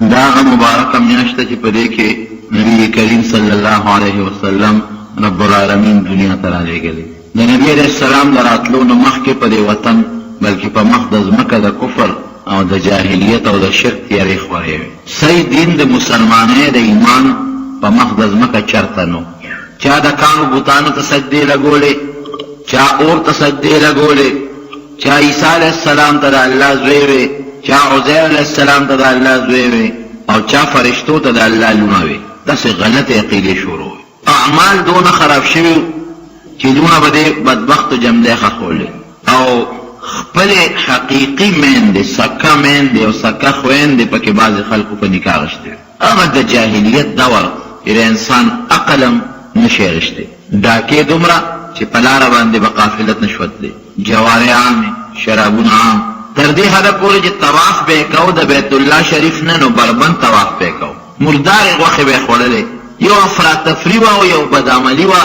دا مبارکه میاشته چې په دې کې نبی کریم صلی الله علیه وسلم رب العالمین دنیا ته رالیږلی. د نبی علیه السلام د راتلو نه مخکې په دې وطن بلکې په مخ د ځمکه د کفر او د جاهلیت او د شرک تیارې خورې وې. صحیح دین د مسلمانۍ د ایمان په مخ د ځمکه چرته نو. چا د کانو بوتانو ته سجدې لګولې، چا اور ته سجدې لګولې، چا عیسی علیه السلام ته د الله زوی وې، چا عزیر علیه السلام ته د الله زوی وې، او چا فرشتو ته د الله لونه وې. داسې غلطې عقیدې شروع وې. اعمال دونه خراب شوي چې دونه به دې بدبختو جمدی ښخولې او خپل حقیقي میندې سکه میندې او سکه خویندې پکې بعضې خلکو په نکاح غشتې. هغه د جاهلیت دور چې د انسان عقل هم نشي غشتی. ډاکې دومره چې په لاره باندې به قافلت نه شوتلی، جوارې عامې، شرابونه عام، تر دې حده پورې چې طواف به یې کو د بیت الله شریف نه نو بربند طواف به یې کو، مردارې غوښې به یې خوړلې. یو افراتفري وه او یو بدعملي وه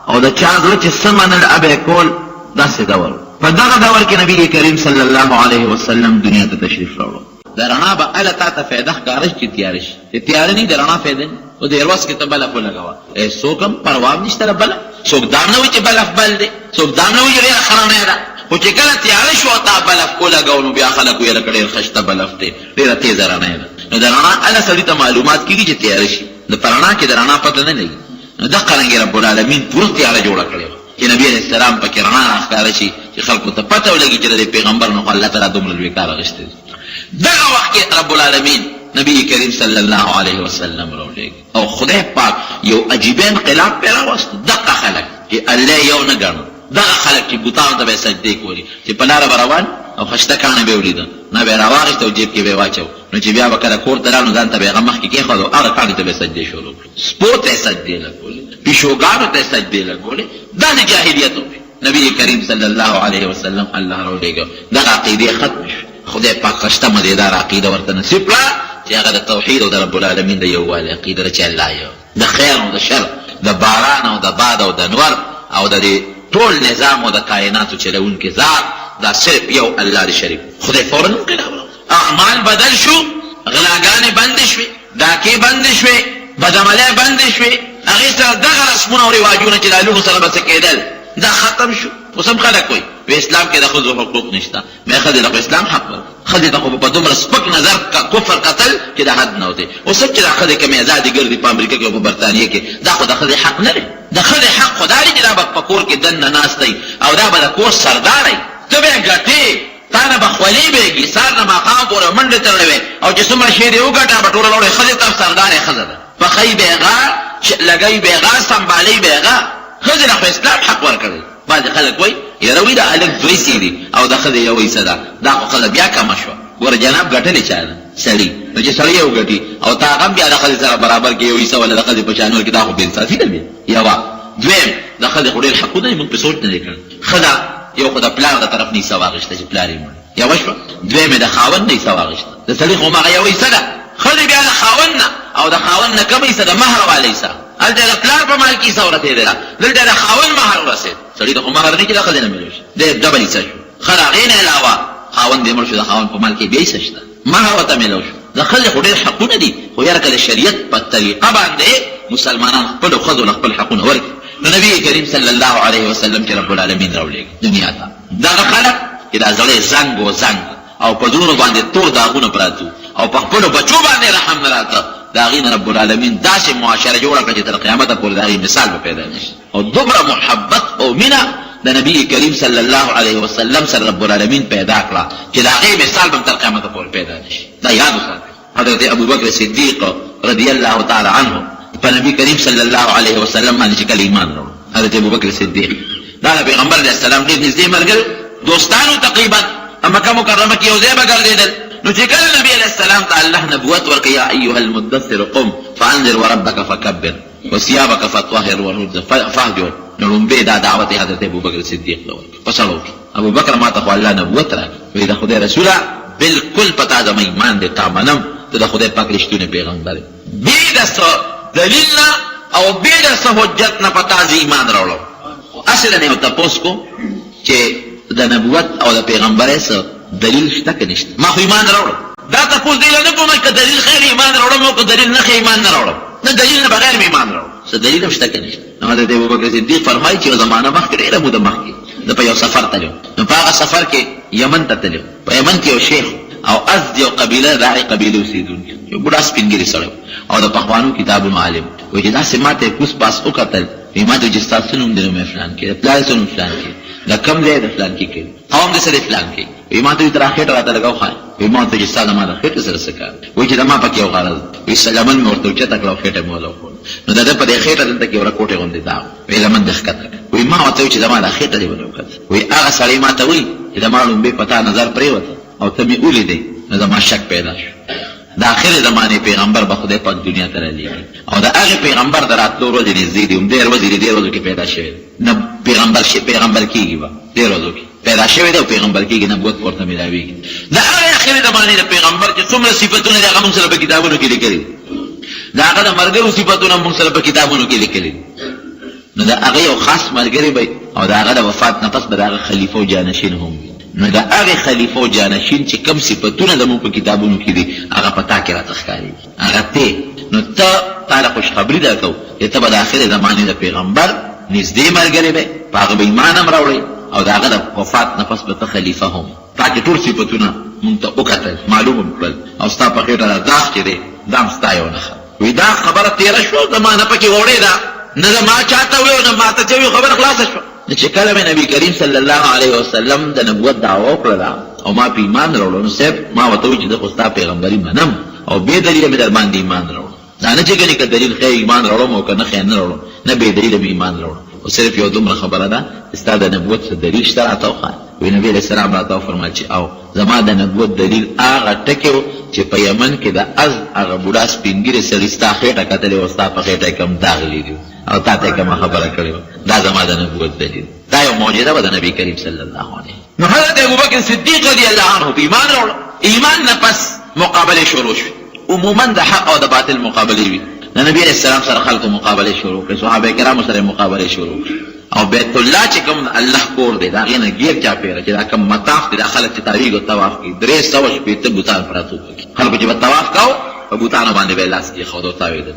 او د چا زړه چې څه منل هغه به یې کول. داسې دور. په دغه دور کې نبی کریم صلی الله علیه وسلم دنیا ته تشریف راوړو. د رڼا به هله تا ته فایده ښکاره شي چې تیاره شي. چې تیاره نه وي د رڼا فایده نه. او د یروس کې ته بلف ولګوه، څوک هم پروا نشته له بلف. څوک دا نه وایي چې بلف بل دی، څوک دا نه وایي چې ډېره ښه رڼا ده. خو چې کله تیاره شو تا بلف ولګوه نو بیا خلک ویله که ډېر ښه بلف دی، ډېره تیزه رڼا ده. نو د رڼا هله سړي ته معلومات کېږي چې تیاره شي. د په رڼا کې د رڼا پته نه لګي. نو دغه رنګې رب العالمین پوره تیاره جوړه کړې وه چې نبي علیه السلام پکې رڼا راښکاره شي چې خلکو ته پته ولګي چې د دې پیغمبر نه خو الله تعالی دومره لوی کار اخیستی دی. دغه وخت کې رب العالمین نبی کریم صلی الله علیه وسلم راولېږي او خدای پاک یو عجیبه انقلاب پرې راوست. دغه خلک چې الله یو نه ګڼو، دغه خلک چې بوتانو ته به یې سجدې کولې، چې په لاره به روان او خشته کاڼه به یې ولیده نه به یې راواخېست او جیب کې به یې واچو. نو چې بیا به کله کور ته راغلو ځان ته به یې هغه مخکې کېښود او هغه کاڼې ته به یې سجدې شروع کړو. سپو ته یې سجدې لګولې، پیشوګانو ته یې سجدې لګولې. دا د جاهلیت وې. نبی کریم صلی الله علیه وسلم الله راولېږه. دغه عقیدې ختمې شوې. خدای پاک خشته مزېداره عقیده ورته نصیب کړه چې هغه د توحید او د رب العالمین د یووالي عقیده ده چې الله یو، د خیر او د شر، د باران او د باد او د نور او د دې ټول نظام او د کائناتو چلوونکي ذات دا صرف یو الله دی شریک. خدای فورا انقلاب راوړ. اعمال بدل شو، غلاګانې بندې شوې، ډاکې بندې شوې، بدعملۍ بندې شوې. هغې سره دغه رسمونه او رواجونه چې د لوښو سره به څه کېدل دا ختم شو. اوس هم خلک وایي په اسلام کې د ښځو حقوق نشته. مې ښځې ته خو اسلام حق ورکړ. ښځې ته خو په دومره سپک نظر کفر قتل چې د حد نه وتی. اوس هم چې دا ښځې کومې ازادې ګرځي په امریکا کې او په برطانیې کې دا خو د ښځې حق نه دی. د ښځې حق خو دا دی چې دا به په کور کې دننه ناست دی او دا به د کور سردار دی. ته به یې ګټې، تا نه به خولې بېږي، سهار نه ماښام پورې منډې تړلې وې او چې څومره شی دې وګټه به ټوله وړې. ښځې ته سردار یې ښځه ده. پخی به یې غا، لګی به یې غا، سنبالۍ به یې غا. ښځې له خو اسلام حق ورکړی. بعضې خلک وایي یاره وایي د هلک دوی سي دي او د ښځې یو حصه ده. دا خو ښځه بیا کمه شوه. ګوره جناب ګټلې چا ده؟ سړي. نو چې سړی یې وګټي او تا هغه هم بیا د ښځې سره برابر کې یو حصه ولا د ښځې په شان ورکړي، دا خو بېانصافي ده بیا. یوه. دویم د ښځې خو ډېر حقونه دي، موږ پرې سوچ نه دی کړی. ښځه یو خو د پلار د طرف نه حصه واخېسته چې پلار یې مړ، یوه شوه. دویم یې د خاوند نه حصه واخېسته. د سړي خو هماغه یو حصه ده. ښځې بیا د خاوند نه او د خاوند نه کمه حصه د مهر والا حصه. هلته د پلار په مال کې حصه ورسېدله، دلته د خاوند مهر ورسېد. سړي ته خو مهر نه چې د ښځې نه مېلو شي، د ډبل حصه شو. ښه د هغې نه علاوه خاوند دې مړ شو، د خاوند په مال کې بیا حصه شته، مهر ورته مېلو شو. د ښځې خو ډېر حقونه دي، خو یاره که د شریعت په طریقه باندې مسلمانان خپلو ښځو له خپل حقونه ورکړي. نو نبي کریم صلی الله علیه وسلم چې رب العالمین راولېږي دنیا ته، دغه خلک چې دا زړی زنګ و زنګ او په زړونو باندې تور داغونه پراته او په خپلو بچو باندې رحم نه راته، د هغې نه رب العالمین داسې معاشره جوړه کړه چې تر قیامته پورې د هغې مثال به پیدا نه شي. او دومره محبت او مینه د نبی کریم صلی الله علیه وسلم سره رب العالمین پیدا کړه چې د هغې مثال به تر قیامته پورې پیدا نه شي. دا یاد وساتئ. حضرت ابوبکر صدیق رضی الله تعالی عنه په نبی کریم صلی الله علیه وسلم باندې چې کله ایمان راوړ، حضرت ابوبکر صدیق دا د پیغمبر علیه السلام ډېر نږدې ملګري دوستانو تقریبا مکه مکرمه کې یو ځای به ګرځېدل. نو چې کله نبي علیه السلام ته الله نبوت ورکړ، یا ایها المدثر قم فانذر وربک فکبر وثيابك فطهر والرجز فاهجر. نو لومبې دا دعوت یې حضرت ابوبکر صدیق ته ورکړ. په سړو کې ابوبکر ما ته خو الله نبوت راکړ، وایي د خدای رسوله بلکل په تا زما ایمان دی، تا منم، ته د خدای پاک رښتونی پیغمبر یې، بې د څه دلیل نه او بې د څه حجت نه په تا زه ایمان راوړم. اصلا یې ورته تپوس کوم چې د نبوت او د پیغمبرۍ څه دلیل شته که نشته؟ ما خو ایمان راوړم. دا تپوس دی نه کوم چې دلیل خیر ایمان راوړم او که دلیل نه خیر ایمان نه راوړم، نه دلیل نه بغیر ایمان راوړم، څه دلیل نشته کنه. نو حضرت ابوبکر صدیق فرمایي چې زمانہ مخکې ډېره موده مخکې د په یو سفر تلو، نو په هغه سفر کې یمن ته تلو. په یمن کې یو شیخ او ازد یو قبیله د هغې قبیلې اوسېدونکي یو بوډا سپینګیري سړی او د پخوانو کتابونو عالم وایي چې داسې ما ته یې کوس پاس وکتل، وایي ما ته وایي چې ستا څه نوم دی؟ نو مې فلان کې، د پلار څه نوم فلان کې، د کوم ځای د فلان کې کوي، قوم دې څه دی فلان کې، وایي ما ته وایي ته را خېټه راته لګاو ښایي، وایي ما ورته وایي چې ستا زما د خېټې سره څه کار، وایي چې د ما پکې یو غرض، وایي لمن مې ورته اوچته کړه او خېټه مې ولوښوله، نو د ده په دې خېټه دلته کې یوه کوټې غوندې داغ، وایي لمن دې ښکته کړه، وایي ما ورته وایي چې زما دا خېټه دې ولوښته، وایي هغه سړی ما ته وایي چې زما لومبۍ په تا نظر پرېوته او ته مې ولیدې، نو زما شک پیدا شو. د آخر زمانې پیغمبر به خدای پاک دنیا ته رالیږي او د هغې پیغمبر د راتلو ورځې نږدې دي، همدې ورځې دې ورځو کې پیدا شوی دی، نه پیغمبر کېږي به دې ورځو کې پیدا شوی دی او پیغمبر کېږي، نبوت ورته میلاوېږي. د هغې آخرې زمانې د پیغمبر چې څومره صفتونه دي هغه موږ سره په کتابونو کې لیکلي دي، د هغه د ملګرو صفتونه موږ سره په کتابونو کې لیکلي دي. نو د هغه یو خاص ملګری به او د هغه د وفات نه پس به د هغه خلیفه او جانشین هم وي. نو د هغې خلیفه او جانشین چې کوم صفتونه زموږ په کتابونو کې دي هغه په تا کې راته ښکارېږي، هغه ته. نو تا له خوشخبري درکوو چې ته به د آخرې زمانې د پیغمبر نږدې ملګری دی، په هغه به ایمان هم راوړی او د هغه د وفات نه پس به ته خلیفه هم. تا چې ټول صفتونه مونږ ته وکتل، معلوم هم کړل او ستا په خېټه دا داغ چې دی دا هم ستا یو نښه. وایي دا خبره تېره شوه، زما نه پکې وړې ده، نه زما چاته وی او نه ماته چې وي، خبره خلاصه شوه. چې کله مې نبي کریم صلی الله علیه وسلم د نبوت دعوه وکړله او ما په ایمان راوړو، نو صاحب ما ورته وایي چې زه خو ستا پیغمبري منم او بې دلیله مې در باندې ایمان راوړو. دا نه چې ګنې که دلیل خیر ایمان راوړم او که نه خیر نه راوړم، نه بې دلیله مې ایمان راوړم. او صرف یو دومره خبره ده چې ستا د نبوت څه دلیل شته راته وښایه. وایي نبي علیه السلام راته وفرمیل چې او زما د نبوت دلیل هغه ټکې و چې په یمن کې د از هغه بوډا سپینګیري سړي ستا خېټه کتلې وه، ستا په خېټه یې کوم داغ لیدي او تا ته یې کومه خبره کړې وه، دا زما د نبوت دلیل. دا یو معجزه وه د نبي کریم صلی الله علیه. نو حضرت ابوبکر صدیق رضی الله عنه په ایمان راوړه. ایمان نه پس مقابلې شروع شوې، عموما د حق او د باطل مقابلې وي. د نبي علیه السلام سره خلکو مقابلې شروع کړې، صحابه کرامو سره مقابلې شروع کړې او بیت الله چې کوم الله کور دی د هغې نه ګیر چاپېره چې دا کوم مطاف دی دا خلک چې تاویږي او طواف کوي، 300 بوتان پراته پکې، خلکو چې به طواف کوو په بوتانو باندې به یې لاس کېښود او تاوېدل.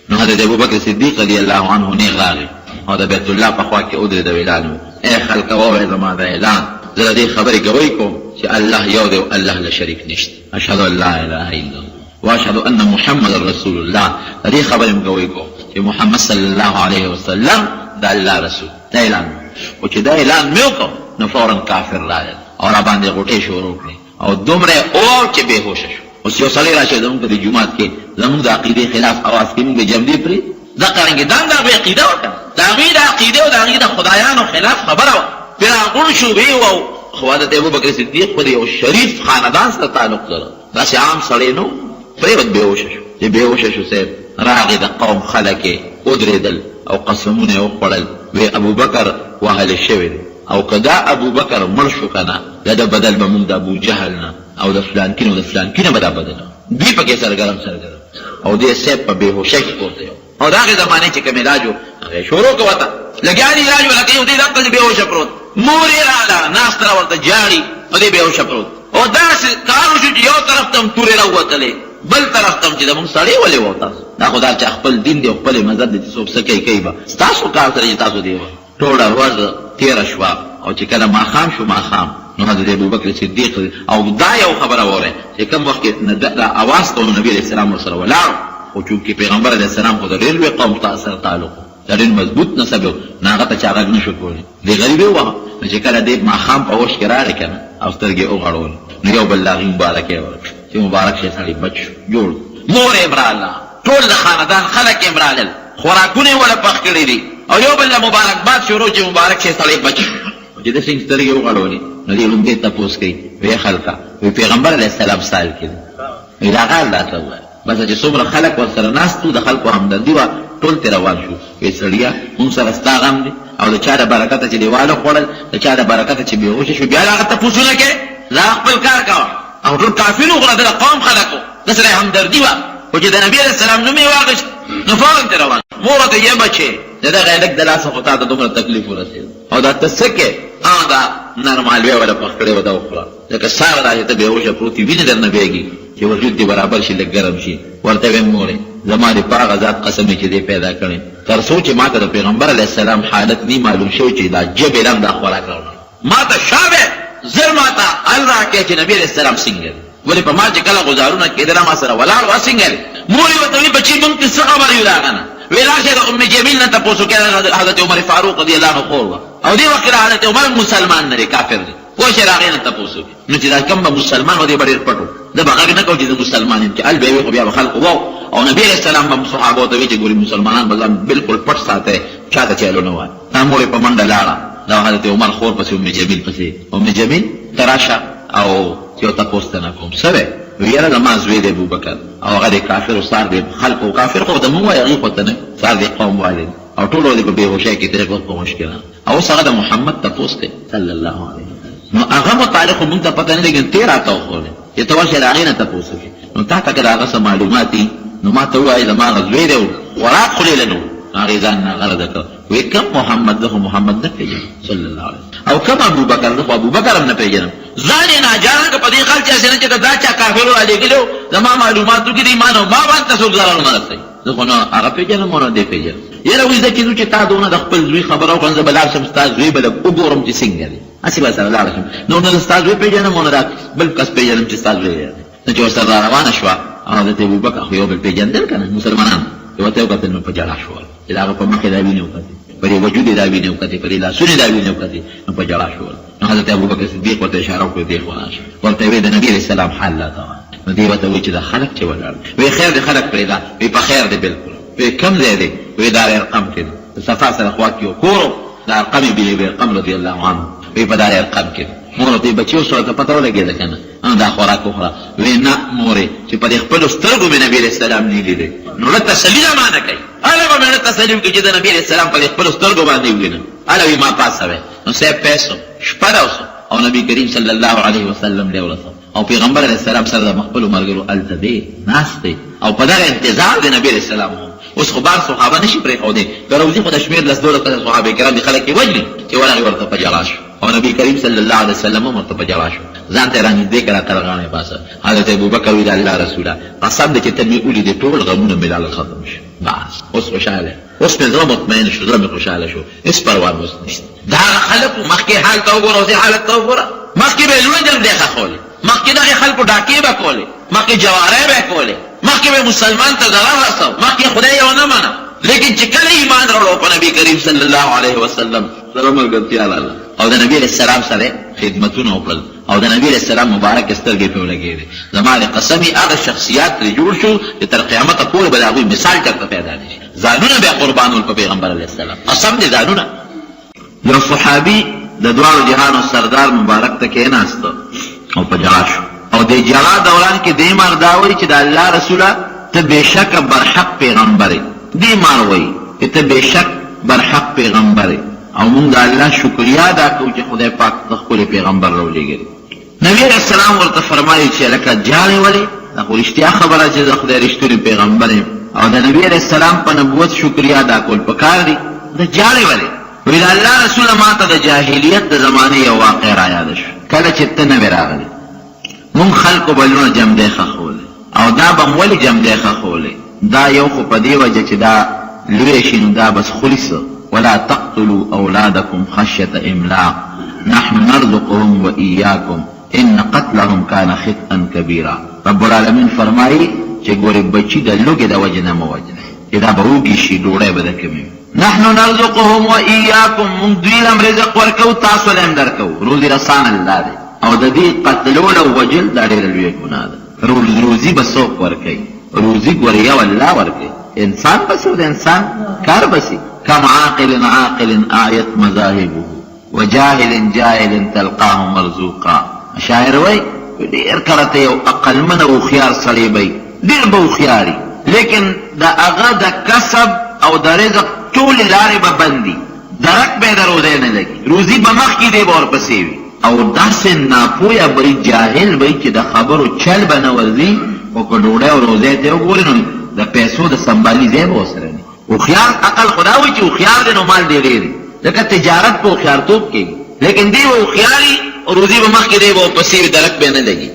نو حضرت ابوبکر صدیق رضی الله عنه نیغ راغی او د بیت الله په خوا کې ودرېد او اعلان وکړ: ای خلکه ووایئ زما دا اعلان، زه د دې خبرې ګوی کوم چې الله یو دی او الله له شریک نشته، اشهد ان لا اله الا الله واشهد ان محمد رسول الله. د دې خبرې م ګوی کوم چې محمد صلی الله علیه وسلم د الله رسول. دا اعلان او چې دا اعلان مې وکړ نو فورا کافر راغل او را باندې غوټې شروع کړې او دومره او چې بېهوشه شو. اوس یو سړی راشي زموږ د جومات کې زموږ د عقیدې خلاف اواز کوي، موږ جمدې پرې دا قرنګې دا د هغوی عقیده وکړه، د هغوی د عقیدې او د هغوی د خدایانو خلاف خبره وه، پرې راغونډ شو ویې وو. خو حضرت ابوبکر صدیق خو د یو شریف خاندان سره تعلق لره، داسې عام سړی نه و، پرېوت بېهوشه شو. چې بېهوشه شو صاحب راغې د قوم خلک یې ودرېدل او قسمونه یې وخوړل، وی ابوبکر وهلی شوی دی او که دا ابوبکر مړ شو که نه د ده بدل به مونږ د ابوجهل نه او د فلان کین او د فلان کینه به دا بدل دوی پکې سرګرم او دې صاحب په بېهوشۍ کې پورته یو او د هغې زمانې چې کوم علاج و هغې شروع کړه ورته لګیا دي علاج ولکه یو دې دقسې بېهوشه پروت، مور یې راغله ناسته را ورته جاړي او دې بېهوشه پروت او داسې کار وشو چې یو طرف ته هم تورې راووتلې بل طرف ته هم چې زمونږ سړی ولې و تاسو دا خو دا چې خپل دین دی او خپلې مذهب دی چې څوک څه کوي کوي به ستاسو کار سره چې تاسو دی ټوله ورځ تېره شوه او چې کله ماښام شو ماښام نو حضرت ابوبکر صدیق او دا یو خبره واورئ چې کوم وخت کې دا اواز کولو نبي علیه السلام ورسره ولاړ خو چونکې پیغمبر علیه السلام خو د ډېر لوی قوم سره تعلق و، د ډېر مضبوط نسب و، نو هغه ته چې غږ نه شو کولی، دې غریب یې ووهه. نو چې کله دې ماښام په وش کې راغی که نه او سترګې وغړولې نو یو بل د هغې مبارکۍ ورکړه چې مبارک شی سړی بچ شو جوړ. مور یې مراله، ټول د خاندان خلک یې مرالل، خوراکونه یې وله پخ کړي دي او یو بل له مبارکباد شروع چې مبارک شی سړی بچ شو. چې داسې سترګې وغړولې نو دې لومړی تپوس کوي وی خلکه وی پیغمبر علیه السلام سال کې وی دا غال راته ووایه بس چې څومره خلک ورسره ناست وو د خلکو همدردي وه ټول ترې روان شو. وی سړیه مونږ سره ستا غم دی او د چا د برکته چې دیواله خوړل د چا د برکته چې بېهوشه شو بیا د هغه تپوسونه کوې لا خپل کار کوه او ټول کافر وغوره د قوم خلک وو د سره همدردي وه خو چې د نبي علیه السلام نوم یې واخېست نو فورا ترې روان. مور ورته یې بچې دا غیلک د لاسه خو تا ته دومره تکلیف ورسېد او دا ته څه کې دا نرم حلوې وله پخ کړې وه دا وخوره ځکه سهار دا چې ته بېهوشه پروت وي وینې درنه بېږي چې وجود دې برابر شي لږ ګرم شي ورته ویم مورې زما دې په هغه ذات قسم چې دې پیدا کړې تر څو چې ما ته د پیغمبر علیه السلام حالت نی معلوم شوی چې دا جبې رنګ دا خوراک راوړه ما ته شابه زر ما ته ال راکړې چې نبي علیه السلام څنګه دی ولې په ما چې کله ګزارونه کېدله ما سره ولاړ وه څنګه دی مورې ورته وي بچي مونږ ته څه خبر یو د هغه نه وی راشه د ام جمیل نه تپوس وکړه حضرت عمر فاروق رضی الله عنه خور وه او دې وخت کې حضرت عمر مسلمان نه دی کافر دی پوه شې د هغې نه تپوس وکړي نو چې دا کوم به مسلمان و دی به ډېر پټ و ده به غږ نه کوو چې زه مسلمان یم چې ال به یې وي خو بیا به خلقو واو او نبي علیه السلام به صحابو ته وي چې ګورې مسلمانان به ځان بلکل پټ ساتئ چا ته چالو نه وایي دا مور یې په منډه لاړه دا حضرت عمر خور پسې ام جمیل پسې ام جمیل ته راشه او یو تپوس ته نه کوم څه دی ویره زما زوی دی ابوبکر او هغه د کافرو سار دی خلقو کافر خو ته مونږ وایي هغې خو ته نه سار دی قوم والي او ټول دې په بېهوشۍ کې تېر وخت په مشکله او اوس هغه د محمد تپوس دی صلی الله علیه وسلم نو هغه متعلق خو مونږ ته پته نه لګي ته راته وښودې چې ته ورشې د هغې نه تپوس وکړې نو تا ته که د هغه څه معلومات دي نو ما ته ووایي زما هغه زوی دی وراق خو لیله نه و هغې ځان نه غرضه کړ وی کم محمد ده خو محمد نه پېژنم صلی الله علیه وسلم او کم ابوبکر ده خو ابوبکر هم نه پېژنم ځان یې ناجانه که په دې خل چې هسې نه چې دا چا کافرو رالېږلي وو زما معلوماتو کې د ایمان او ما باندې ته څوک ضرر ونه رسوي زه خو نه هغه پېژنم او نه دې پېژنم یاره اوس زه چې ځو چې تا دونه د خپل زوی خبره وکړم زه به لاړ شم ستا زوی به لږ وګورم چې څنګه دی هسې به سره لاړ شم نو نه ستا زوی پېژنم او نه دا بل کس پېژنم چې ستا زوی دی نو چې ورسره را روانه شوه او حضرت ابوبکر خو یو بل پېژندل که نه مسلمانان چې ورته یې وکتل نو په ژړا شول چې د هغه په مخ یې دا وینې وکتې په دې وجود یې دا وینې وکتې په دې لاسونو یې دا وینې وکتې نو په ژړا شول نو حضرت ابوبکر صدیق ورته اشاره وکړه دې خوا راشه ورته یې ویې د نبي علیه السلام حال راته وایه نو دې ورته وایي چې دا خلک چې ولاړ وی خیر دې خلک پرېږده وی په خیر دې بلکل وی کم ځای دی وی دار ارقم کې دی د صفا سره خوا کې یو کور د ارقم بن ارقم رضی الله عنه وی په دار ارقم کې مور ورته بچیو سره ته پته ولګېده که نه دا خوراک وخوره وی نه مورې چې په دې خپلو سترګو مې نبي علیه السلام نه لیدی نو له تسلي نه مانه کوي هله به مې نه تسلي وکړي چې د نبي علیه السلام په دې خپلو سترګو باندې ووینم هله وي ما پاسوی نو صاحب پیسو شپه راوسو او نبي کریم صلی الله علیه وسلم لی ورسو او پیغمبر علیه السلام سره د خپلو ملګرو هلته دی ناست دی او په دغه انتظار د نبي علیه السلام اوس خو بار صحابه نشي پرېښودی که روزي خو د شمېر لس دولس صحابه کرام دي خلک یې وجلي چې ورغې ورته په ژړا شو او نبي کریم صلی الله علیه وسلم هم ورته په ژړا شو ځان ته یې رانږدې کړه تر غاړه یې باسه حضرت ابوبکر وی د الله رسوله قسم دی چې ته مې ولیدې ټول غمونه مې لاله ختم شو بس اوس خوشحاله اوس مې زړه مطمئن شو زړه مې خوشحاله شو هېڅ پروا مې اوس نشته د هغه خلکو مخکې حال ته وګوره اوسې حالت ته وګوره مخکې به یې لوی جرګې ښخولې مخکې دغې خلکو ډاکې به کولې مخکې جوارۍ به یې کولې مخکې به مسلمان ته ضرر رسو مخکې خدای یې ونه منه لیکن چې کله ایمان راوړو په نبي کریم صلی الله علیه وسلم سره ملګرتیا راغله او د نبي علیه السلام سره خدمتونه وکړل او د نبي علیه السلام مبارک سترګې پرې ولګېدې زما د قسمي هغه شخصیات ترې جوړ شو چې تر قیامته پورې به د هغوی مثال چېرته پیدا نه شي ځانونه بیا قربان ول په پیغمبر علیه السلام قسم دې ځانونه یو صحابي د دواړو جهانو سردار مبارک ته کېناسته او په ژړا شو او د ژړا دوران کې دې مار دا وایي چې د الله رسوله ته بېشکه برحق پیغمبر یې دې مار وایي چې ته بېشک برحق پیغمبر یې او مونږ د الله شکریا ادا کوو چې خدای پاک د خپل پیغمبر راولېږلی نبي علیه السلام ورته فرمایي چې لکه جاړې ولې دا خو رښتیا خبره چې د خدای رښتونی پیغمبر یم او د نبي علیه السلام په نبوت شکریا ادا کول پکار دي د جاړې ولې وی د الله رسوله ما ته د جاهلیت د زمانې یو واقع را یاده شو کله چې ته نوې راغلې مونږ خلکو به لونه جمدی ښخولې او دا به م ولې جمدی ښخولې دا یو خو په دې وجه چې دا لوی شي نو دا بس خوري څه ولا تقتلوا اولادکم خشیة املاق نحن نرزقهم وإیاکم ان قتلهم کان خطئا کبیرا رب العالمین فرمایي چې ګورې بچي د لوږې د وجې نه مه وژنئ چې دا به وږي شي ډوډۍ به د کمې نحن نرزقهم وإیاکم مونږ دوی لم رزق ورکوو تاسو له هم درکوو روزي رسان الله دی او د دې قتلول او وجل دا ډېره لویه ګناه ده روزي به څوک ورکوي روزي ګورې یو الله ورکوي انسان بسي او د انسان کار بسي کم عاقل آیت مذاهبه وجاهل جاهل تلقاه مرزوقا شاعر وای ډېر کله ته یو عقلمن او هوښیار سړی به ډېر به هوښیاري لیکن د هغه د کسب او د رزق ټولې لارې به بندي درک به یې د روزۍ نه لګي روزي به مخکې دی به ورپسې وي او داسې ناپویه به جاهل به چې د خبرو چل به نه ورځي خو که ډوډۍ او روزۍ ته وګورې نو د پیسو د سنبالي ځای به ورسره نه هوښیار عقل خدا وایي چې هوښیار دی نو مال ډېر دی، ځکه تجارت په هوښیارتوب کېږي. لیکن دی به هوښیاري روزي به مخکې دی به پسې درک به نه لګي،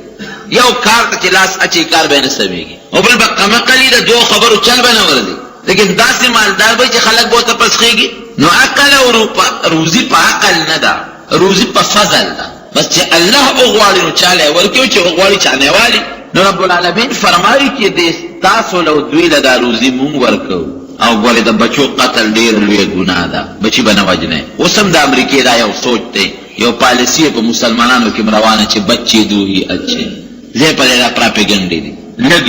یو کار ته چې لاس اچي کار به نه سمېږي، او بل به قمقلي د دوو خبرو چل به نه ورځي. لیکن داسې مالدار به چې خلک به ورته پسخېږي. نو عقل او روزي په عقل نه ده، روزي په فضل ده. بس چې الله وغواړي نو چاله ورکوي، چې وغواړي چا نه والي. نو رب العالمین فرمایي چې تاسو له دوی له دا روزي مونږ ورکوو. او ګورې د بچو قتل ډېر لویه ګناه ده، بچي به نه وژنې. اوس هم د امریکې دا یو سوچ دی، یو پالیسي په مسلمانانو کې روانه چې بچې دوی اچې ځای په دی دا پراپیګنډې دي. لږ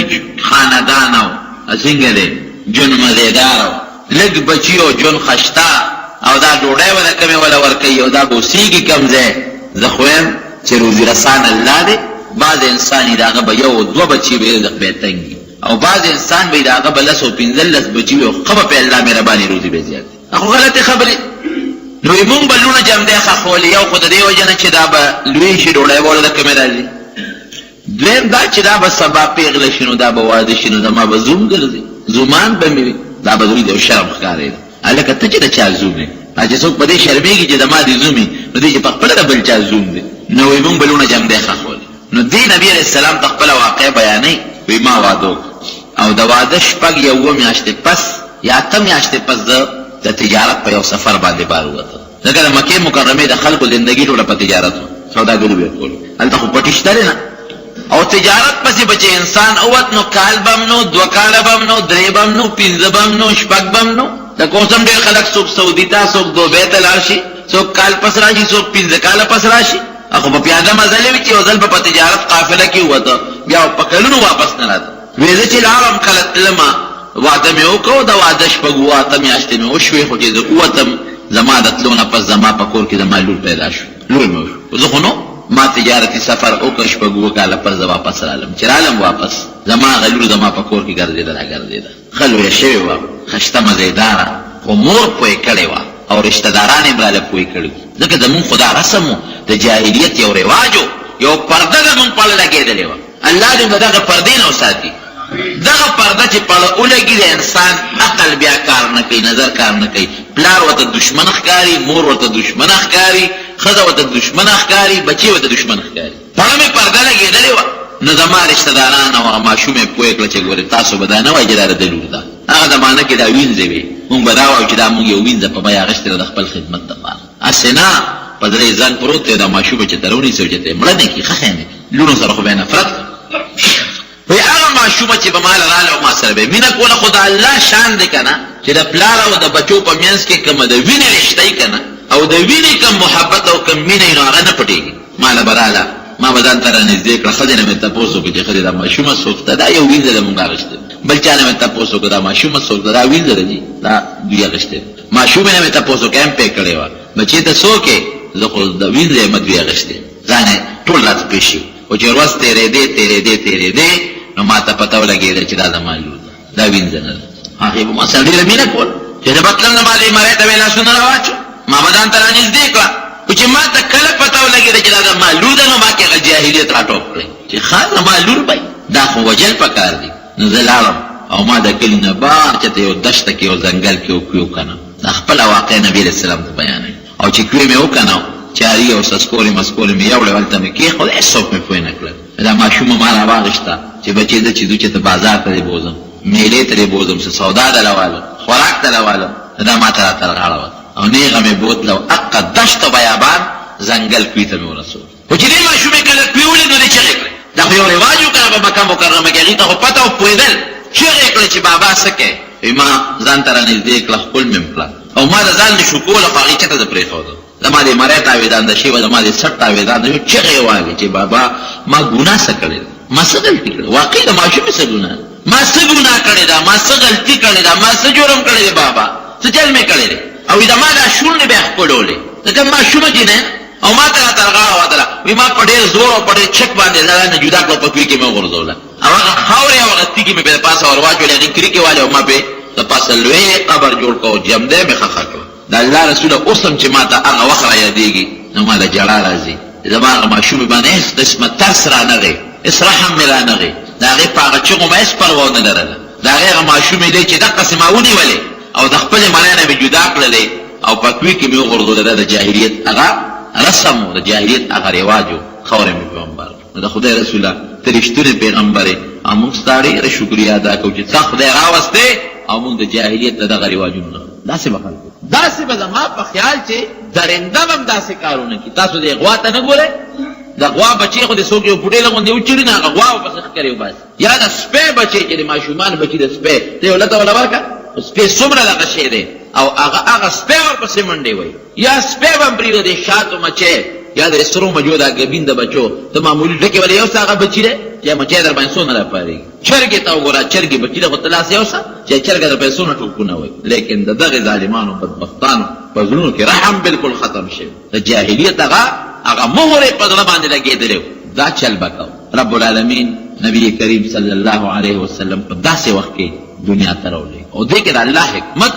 خاندان او څنګه دی جون مزېدار او لږ بچي او جون خشته او دا ډوډۍ وله کمې وله ورکوي او دا به اوسېږي کم ځای. زه خو یم چې روزي رسان الله دی. بعض انسان یې د هغه به یو دوه بچي به رزق به یې تنګي، او بعض انسان به یې د هغه به 10 او 15 بچي وي او ښه به په الله مهرباني روزي به زیات وي. خو غلطې خبرې. نو مونږ به لوڼه جمدی ښخولي، یو خو د دې وجه نه چې دا به لوی شي ډوډۍ به له کمې راځي. دویم دا چې دا به سبا پیغله شي نو دا به واده شي نو زما به زوم ګرځي، زومان به مې وي. دا به زوی د یو شرم ښکارېده. هلکه ته چې د چا زوم یې، چې څوک په دې شرمېږي چې زما د زوم یې، نو دی چې په خپله د بل چا زوم دی. نو وایي مونږ به لوڼه جمدی ښخولي. نو دې نبي علیه السلام ته خپله واقع بیانوي، وایي ما واده وکړ او د واده شپږ یا اووه میاشتې پس یا اته میاشتې پس د تجارت په یو سفر باندې بار ووته. ځکه د مکې مکرمې د خلکو زندګي ټوله په تجارت وه، سوداګري به یې کولو. هلته خو پټي شته دی نه. او تجارت پسې به چې انسان اوت نو کال به هم نو، 2 کاله به هم نو، 3 به هم نو، 5 به هم نو، 6 به هم نو. د کوسم ډېر خلک څوک سعودي ته، څوک دوبۍ ته لاړ شي، څوک کال پس راشي، څوک 15 کاله پس راشي. خو په پیاده مزلې وي چې یو ځل به په تجارت قافله کې ووته، بیا په کلونو واپس نه راته. وی زه چې لاړم کله تلمه واده مې وکړو، د واده شپږ اووه اته میاشتې مې وشوې، خو چې زه ووتم زما د تلو نه پس زما په کور کې زما لور پیدا شو، لور مې وشو. زه خو نو ما تجارتي سفر وکړ، شپږ اووه کاله پس زه واپس رالم. چې رالم واپس زما هغه لور زما په کور کې ګرځېده راګرځېده، ښه لویه شوې وه، خشته مزېداره، خو مور پوهې کړې وه او رشته داران یې راله پوهې کړي وو. ځکه زمونږ خو دا رسم و، د جاهلیت یو رواج و، یو پرده زمونږ په اړه لګېدلې وه. الله دې د دغه پردې نه وساتي. دغه پرده چې پړه ولګي د انسان عقل بیا کار نه کوي، نظر کار نه کوي. پلار ورته دشمن ښکاري، مور ورته دشمن ښکاري، ښځه ورته دشمن ښکاري، بچي ورته دشمن ښکاري. پړه مې پرده لګېدلې وه. نو زما رشته داران او هغه ماشوم یې پوه کړه چې ګورې تاسو به دا نه وایي چې دا د لور ده. هغه زمانه کې دا وینځې وې، مونږ به دا وایو چې دا مونږ یو وینځه په بیه اخېستې ده د خپل خدمت دپاره. هسې نه په زړه یې زنګ پروت دی، دا ماشومه چې ته راونیسې او چې ته یې مړه نه کړي، ښه نه لوڼو سره خو به یې نفرت وی هغه ماشومه چې به مال راله او ما سره به مینه کوله. خو د الله شان دی که نه چې د پلار او د بچو په منځ کې کومه د وینې رشته یي که نه، او د وینې کم محبت او کم مینه یي نو هغه نه پټېږي. ماله به راله، ما به ځان ته رانږدې کړه، ښځې نه مې تپوس وکړو چې ښځې دا ماشومه څوک ده، دا یو وینځه ده مونږ اخېستې. بل چا نه مې تپوس وکړو دا ماشومه څوک ده، دا وینځه ده جي، دا دوی اخېستې. ماشومې نه مې تپوس وکړو هم پې کړې وه، بچې ته څوک یې؟ زه خو د وینځه یم دوی اخېستې. ځان یې ټول راته پېښ شي، خو چې ورځ تېرېدې نو ما ته پته ولګېده چې دا زما لور ده، دا وینځه نه ده. هغې به ما سره ډېره مینه کوله، چې د بتلل نه ما دې مرۍ ته به لاسونه راواچو، ما به ځان ته رانږدې کړه. خو چې ما ته کله پته ولګېده چې دا زما لور ده نو ما کې هغه جاهلیت راټوپ کړی چې ښه زما لور به دا خو وجل پکار دي. نو زه لاړم او ما د کلي نه بار چېرته یو دشته کې یو ځنګل کې وکړو که نه، دا خپله واقع نبي علیه السلام ته بیانوي. او چې کوې مې وکنه چاري او سسکورې مسکورې مې یوړې هلته مې کېښود، هېڅوک مې پوه نه کړل. دا ماشومه ما راواغېسته چې بچې زه چې ځو چې ته بازار ته دې بوځم، میلې ته دې بوځم، څه سودا ته راوالم، خوراک ته راوالم، دا ما ته راته راغړه وه. او نیغه مې بوتله او اقه دشت او بیابان ځنګل کوي ته مې ورسول. خو چې دې ماشومې کله کوي ولید نو دې چغې کړې. دا خو یو رواج و که نه په مکه مکرمه کې، هغې ته خو پته او پوهېدل. چغې کړې چې بابا څه کوې؟ ما ځان ته رانږدې کړه، ښکل مې کړه او ما د ځان نه شو کوله، خو هغې چېرته زه پرېښودم. زما دې مرۍ تاوېدانده شوې وه، زما دې سټ تاوېدانده شوې، چغې یې وهلې چې بابا ما ګناه څه کړې ده، ما څه غلطي کړې، واقعي د ماشومې څه ګناه، ما څه ګناه کړې ده، ما څه غلطي کړې ده، ما څه جرم کړی دی بابا، څه چل مې کړی دی. او د ما دا شونډې بیا ښکلولې، ځکه ماشومه چې نه او ما ته راته رغاړه وتله. وایي ما په ډېر زور او په ډېر چک باندې ځان نه جدا کړه، په کوي کې مې وغورځوله، او هغه خاورې او هغه تیږې مې پې د پاسه ور واچولې، هغې کریکې والې او ما پې د پاسه لوی قبر جوړ کړو، جمدی مې ښخه کړو. د الله رسوله اوس هم چې ما ته هغه وخت را یادېږي نو ما له ژړا راځي. زما هغه ماشومې باندې هېڅ قسمه ترس رانغی، هېڅ رحم مې رانغی، د هغې په هغه چغو مې هېڅ پروا نه لرله. د هغې هغه ماشومې دی چې دقسې ما ونیولې او د خپل معنی نه جدا کړلې او پتوی کې مې وګرځول د جاهلیت هغه رسم او د جاهلیت هغه رواجو خورې مې پیغمبر د خدای رسول الله ترشتونه پیغمبر موږ ستاره شکریا ادا کوو چې تا خدای راوسته او موږ د جاهلیت دغه رواجونه داسې بخل داسې به زما په خیال چې درنده هم داسې کارونه کوي تاسو د غوا ته نه ګورئ د غوا بچی خو د څوک یو بوټی لغوندې وچړي نه هغه غوا ورپسې ښکرې وباسي یا د سپی بچی چې د ماشومان بچي د سپی ته یې ولته وله ورکړه سپی څومره دغه شی دی او هغه سپی ورپسې منډې وایي یا سپی به هم پرېږده د شاتو مچی یا د سرو مجو دا ګبین د بچو ته معمولي ډکې ولې یو څه هغه بچي دی چې مچی در باندې څونه راپارېږي چرګې ته وګوره چرګې بچي ده خو ته لاس یو څه چې چرګه د پیسو نه ټوپونه وایي لیکن د دغې ظالمانو بدبختانو په زړونو کې رحم بالکل ختم شوی د جاهلیت هغه مهرې په زړه باندې لګېدلی دا چل به کوو رب العالمین نبی کریم صلی الله علیه وسلم په داسې وخت کې دنیا ته راولېږي او دې کې د الله حکمت